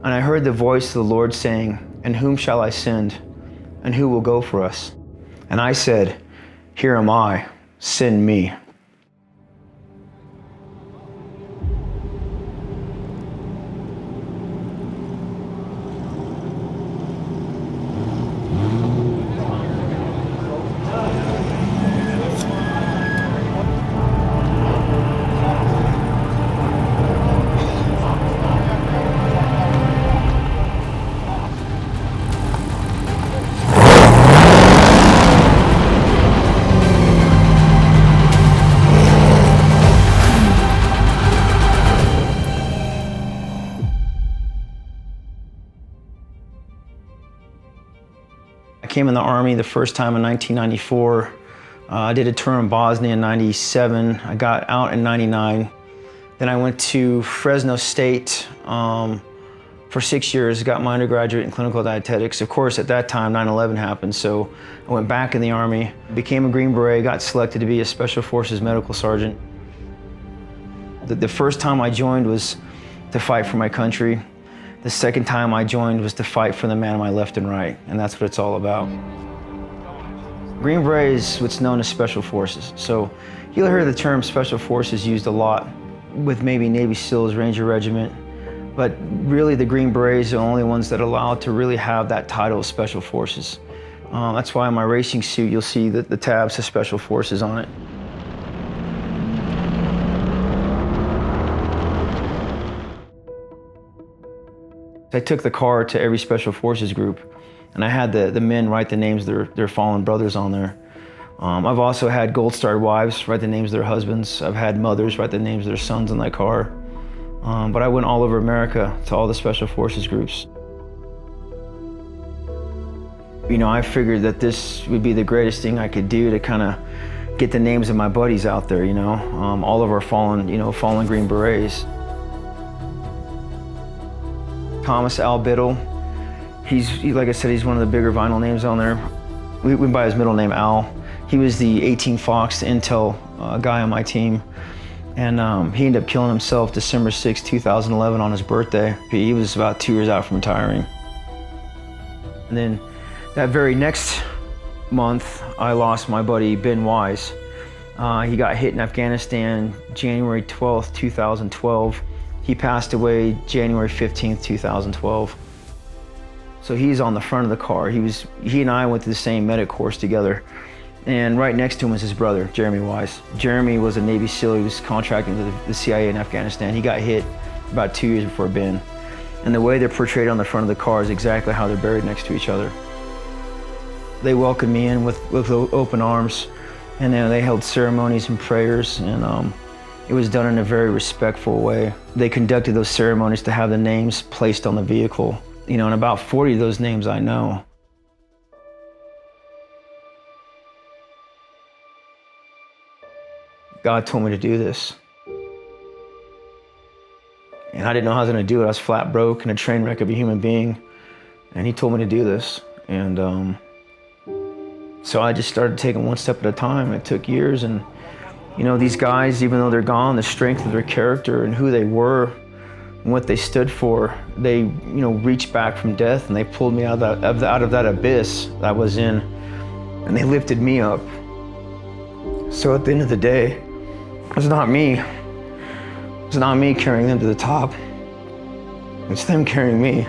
And I heard the voice of the Lord saying, "And whom shall I send? And who will go for us?" And I said, "Here am I, send me." I came in the Army the first time in 1994. I did a tour in Bosnia in 97. I got out in 99. Then I went to Fresno State for 6 years, got my undergraduate in clinical dietetics. Of course, at that time, 9/11 happened, so I went back in the Army, became a Green Beret, got selected to be a Special Forces medical sergeant. The first time I joined was to fight for my country. The second time I joined was to fight for the man on my left and right, and that's what it's all about. Green Beret is what's known as Special Forces. So you'll hear the term Special Forces used a lot with maybe Navy SEALs, Ranger Regiment, but really the Green Berets are the only ones that are allowed to really have that title of Special Forces. That's why in my racing suit you'll see that the tabs have Special Forces on it. I took the car to every Special Forces group, and I had the men write the names of their fallen brothers on there. I've also had gold-starred wives write the names of their husbands. I've had mothers write the names of their sons on that car. But I went all over America to all the Special Forces groups. You know, I figured that this would be the greatest thing I could do to kind of get the names of my buddies out there, you know, all of our fallen Green Berets. Thomas Al Biddle. Like I said, he's one of the bigger vinyl names on there. We went by his middle name, Al. He was the 18 Fox Intel guy on my team. And he ended up killing himself December 6, 2011 on his birthday. He was about 2 years out from retiring. And then that very next month, I lost my buddy, Ben Wise. He got hit in Afghanistan January 12th, 2012. He passed away January 15th, 2012. So he's on the front of the car. He and I went to the same medic course together. And right next to him was his brother, Jeremy Wise. Jeremy was a Navy SEAL. He was contracting to the CIA in Afghanistan. He got hit about 2 years before Ben. And the way they're portrayed on the front of the car is exactly how they're buried next to each other. They welcomed me in with open arms, and then they held ceremonies and prayers, and it was done in a very respectful way. They conducted those ceremonies to have the names placed on the vehicle. You know, and about 40 of those names I know. God told me to do this. And I didn't know how I was gonna do it. I was flat broke and a train wreck of a human being. And he told me to do this. And so I just started taking one step at a time. It took years. And you know, these guys, even though they're gone, the strength of their character and who they were and what they stood for, they, you know, reached back from death and they pulled me out of that abyss that I was in, and they lifted me up. So at the end of the day, it's not me. It's not me carrying them to the top. It's them carrying me.